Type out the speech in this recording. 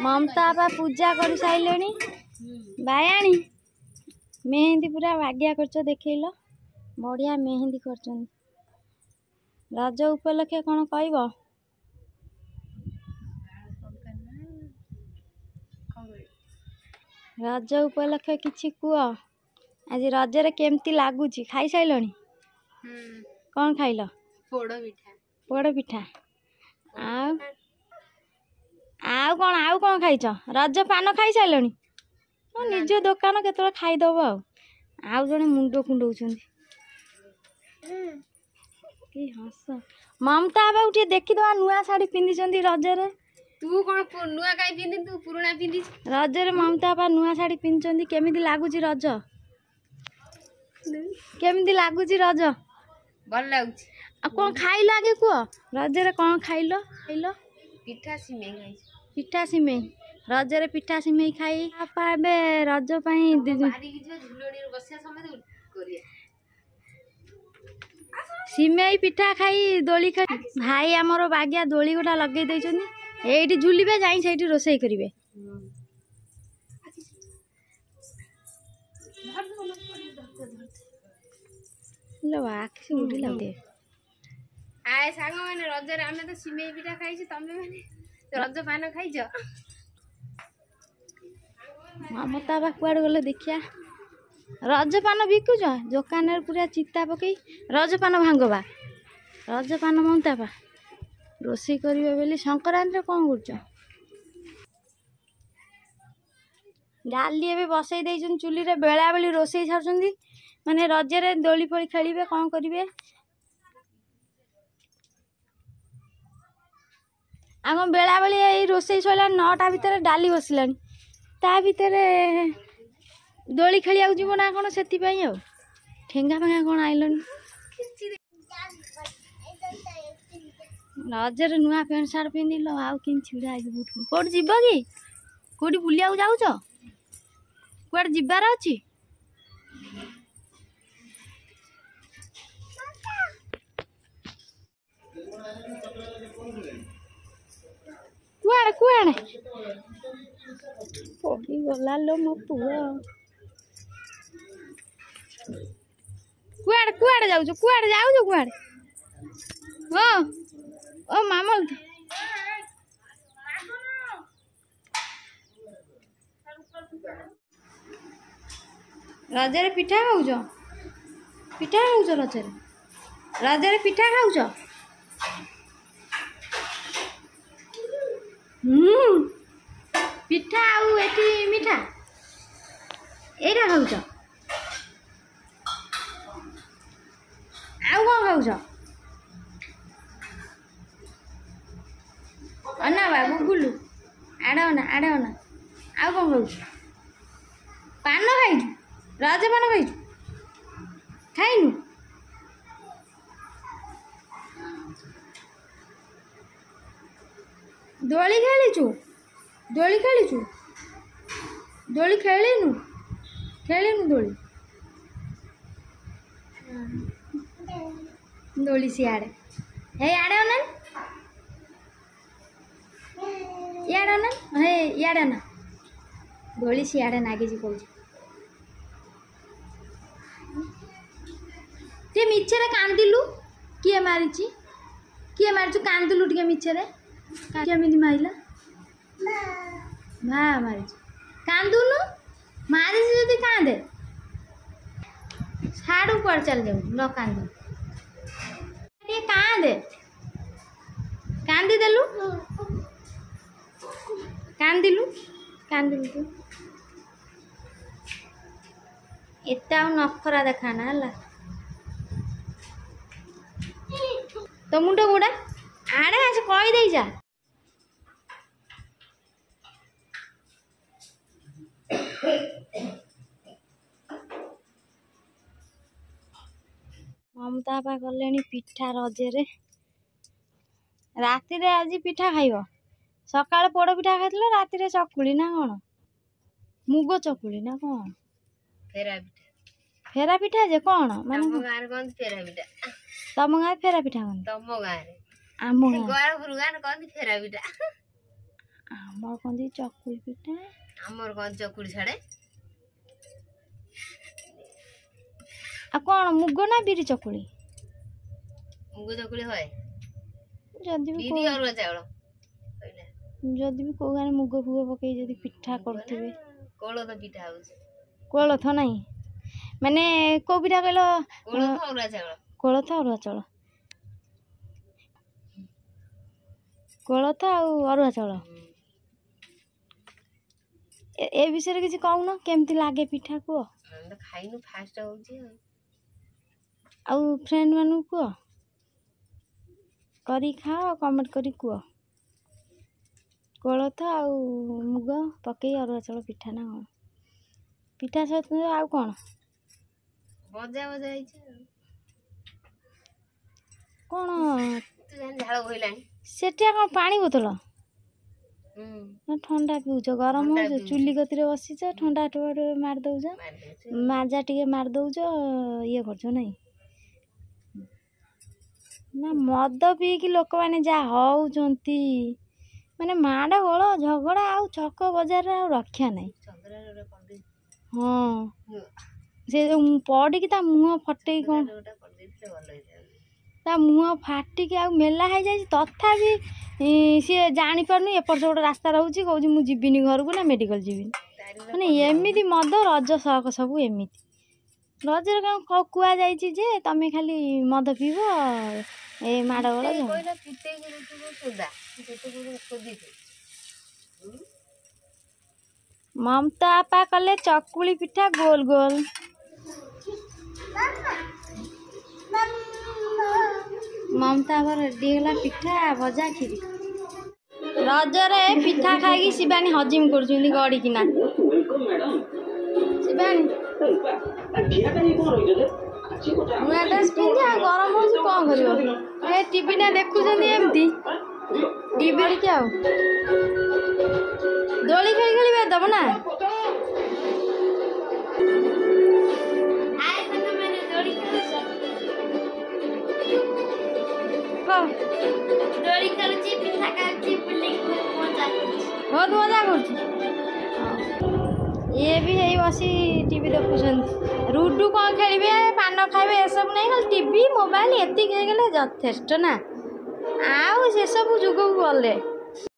ममता बा पूजा कर सारे बायाणी मेहंदी पूरा बागिया कर देखल बढ़िया मेहंदी कर रज उपलक्षे कौन कह रज उपलक्षे किछि कुह आज रजरे केमती लगुच खाई साइलनी कौन खाइल पोड़ पिठा आउ कौन खाइच रज पान खाई साइलनी निज दुकान केतल खाईदब आउ जड़े मुंड कुंडौ कि हस ममता बाबू टे देखीदवा नुआ शाढ़ी पिंधि रजरे तू कौन नुआ कहीं पिंधि तू पुराना पिंधि रजरे ममता बाबा नुआ शाढ़ी पिंधि केमिति लागुची रज केमिति लागुची रज भल लागुची आ कौन खाइल आगे कुह रजरे कौन खाइल पिठा सिमेई खाई पिठा सिमेई रजरे पिठा सिमेई खाई आपा एबे रज पई सिमेई पिठा खाई दोली खाई भाई आमर बागिया दोली गोटा लगे देइछनी एइठी झुलिबे जाई सेइठी रोसई करिवे लो आखि उडी लागदे आए सांग माने रजरे आमे तो सिमेई पिठा खाइछ तमे माने रज पान खाइछ ममता बा कुआड़ गले देखिया रजपान बिकुच दुकान पूरा चिता पकई रजपान भांगवा रजपान ममता बा रोषे करिवे बेली संक्रांति कौन कर डाली एबे बसई देइछन चुली रे बेला बेली रोषे छाड़छंदी माने रजरे दोली फोली खेलिबे कौन करिवे आम बेला बेली ए रोषे सइला 9टा भितर डाली बसिलानी ता भितर दोली खेलिया जीव ना कौन से ठेंगा फेंगा कौन आइलनी रजरे नुआ पेंट सार्ट पिंधिल आउ कि छिड़ा कौट जीव कि कौटी बुलिया जाऊच कुआड़े जीवार अच्छी कुआड़े कुआड़े पड़ी गला लो मो पुआ कुआड़े कुआड़े जाऊछ कुआड़े ओ ओ मामल रजरे पिठा खाऊछ रजरे रजरे पिठा खाऊछ पिठा आउ एटी मिठा एटा खाऊछ आउ कौन खाऊछ अना बाबू गुलू आड़ अना आउ कौन खाऊछ पान खाइछु रज पान खाइछु खाइनु दोली खेलीचु दोली खेलिनु दोली दोली सियाड़े हे आड़े अनन याड़े अनन हे याड़े ना दोली सियाड़े नागी जी कहूँ टे मिछरे कांदिलु किए मारिची कांदिलु टे मिछरे केमिति मारिला भा मारी कांदुनु मारी जदि कांदे साड़ू कुआड़ चल जाऊ न कांदे टे कांदे कांदी देलु कांदिलु तू एता नखरा देखाना हला तो मुंड गुड़ा आड़े आज कही दे जा ममता बा कले पिठा रजरे राति आज पिठा खाइब सकाଳେ पोड़ पिठा खाइल राति चकुली ना कौन मुग चकुली ना कौन फेरा पिठा जे कौन माने तम गाँ फेरा पिठा तम गाँव आम गाँव फेरा पिठा ଆମର କହନ୍ତି ଚକୁଳି ପିଠା। ଆମର କଣ ଚକୁଳି ଛାଡେ? ଆଉ କ'ଣ ମୁଗ ନା ବିରି ଚକୁଳି? ମୁଗ ଚକୁଳି ହୁଏ। ଯଦି ବି ବିରି ଅରୁଆ ଚାଉଳ କୋଉ ଗାଁରେ ମୁଗ ଫୁଗ ପକେଇ ଯଦି ପିଠା କରୁଥିବେ। କୋଳଥ ପିଠା ହଉଛି। କୋଳଥ ନାହିଁ ମାନେ କୋଉ ପିଠା କହିଲ? କୋଳଥ ଅରୁଆ ଚାଉଳ। କୋଳଥ ଅରୁଆ ଚାଉଳ। କୋଳଥ ଆଉ ଅରୁଆ ଚାଉଳ। ଏ ବିଷୟରେ କିଛି କହୁନ, କେମିତି ଲାଗେ ପିଠା କୁହ? ଖାଇନୁ, ଫାଷ୍ଟ ହଉଛି। ଆଉ ଫ୍ରେଣ୍ଡ ମାନଙ୍କୁ କୁହ, କରି ଖାଅ, କମେଣ୍ଟ କରି କୁହ। କୋଳଥ ଆଉ ମୁଗ ପକେଇ ଅରୁଆ ଚାଉଳ ପିଠା ନା କ'ଣ? ପିଠା ସହିତ ଆଉ କ'ଣ? ଭଜା ଭଜା ହେଇଛି। କ'ଣ ଝାଳ ବୋହିଲାଣି। ସେଠି କ'ଣ ପାଣି ବୋତଲ ନା ଥଣ୍ଡା ପିଉଛ? ଗରମ ହଉଛ, ଚୁଲି କତିରେ ବସିଛ, ଥଣ୍ଡା ଟୁଆଟେ ମାରି ଦଉଛ, ମାଜା ଟିକେ ମାରି ଦଉଛ, ଇଏ କରୁଛ ନାଇଁ ନା? ମଦ ପିଇକି ଲୋକମାନେ ଯାହା ହଉଛନ୍ତି, ମାନେ ମାଡ଼ ଗୋଳ ଝଗଡ଼ା ଆଉ ଛକ ବଜାରରେ ଆଉ ରକ୍ଷା ନାହିଁ। ହଁ, ସେ ପଡ଼ିକି ତା ମୁହଁ ଫଟେଇ କ'ଣ, ତା ମୁହଁ ଫାଟିକି ଆଉ ମେଲା ହେଇଯାଇଛି, ତଥାପି ସିଏ ଜାଣିପାରୁନି। ଏପଟ ସେପଟ ରାସ୍ତା ରହୁଛି, କହୁଛି ମୁଁ ଯିବିନି ଘରକୁ ନା ମେଡ଼ିକାଲ ଯିବିନି। ମାନେ ଏମିତି ମଦ, ରଜ ସହକ ସବୁ ଏମିତି। ରଜରେ କ'ଣ କୁହାଯାଇଛି ଯେ ତମେ ଖାଲି ମଦ ପିଇବ, ଏ ମାଡ଼ ଗୋଳ। ମମତା ଆପା କଲେ ଚକୁଳି ପିଠା ଗୋଲ ଗୋଲ। ମମତା ଆପ ରେଡି ହେଲା ପିଠା ଭଜା କ୍ଷୀରି। ରଜରେ ପିଠା ଖାଇକି ଶିବାନୀ ହଜିମ କରୁଛନ୍ତି ଗଡ଼ିକିନା। ଶିବାନୀ ନୂଆ ଡ୍ରେସ୍ ପିନ୍ଧି, ଆଉ ଗରମ ହଉଛି କ'ଣ କରିବ? ଏ ଟିଭିଟା ଦେଖୁଛନ୍ତି ଏମିତି, ଟିଭି ଦେଖି ଆଉ ଦୋଳି ଖେଳି ଖେଳି ଦବ ନା। ଦୋଳି ଖେଳୁଛି, ପିଠା ଖାଉଛି, ବୁଲିକି ବହୁତ ମଜା କରୁଛି। ଇଏ ବି ହେଇ ବସି ଟିଭି ଦେଖୁଛନ୍ତି। ଲୁଡୁ କ'ଣ ଖେଳିବେ, ପାନ ଖାଇବେ, ଏସବୁ ନାହିଁ, ଖାଲି ଟିଭି ମୋବାଇଲ ଏତିକି ହେଇଗଲେ ଯଥେଷ୍ଟ ନା। ଆଉ ସେସବୁ ଯୁଗକୁ ଗଲେ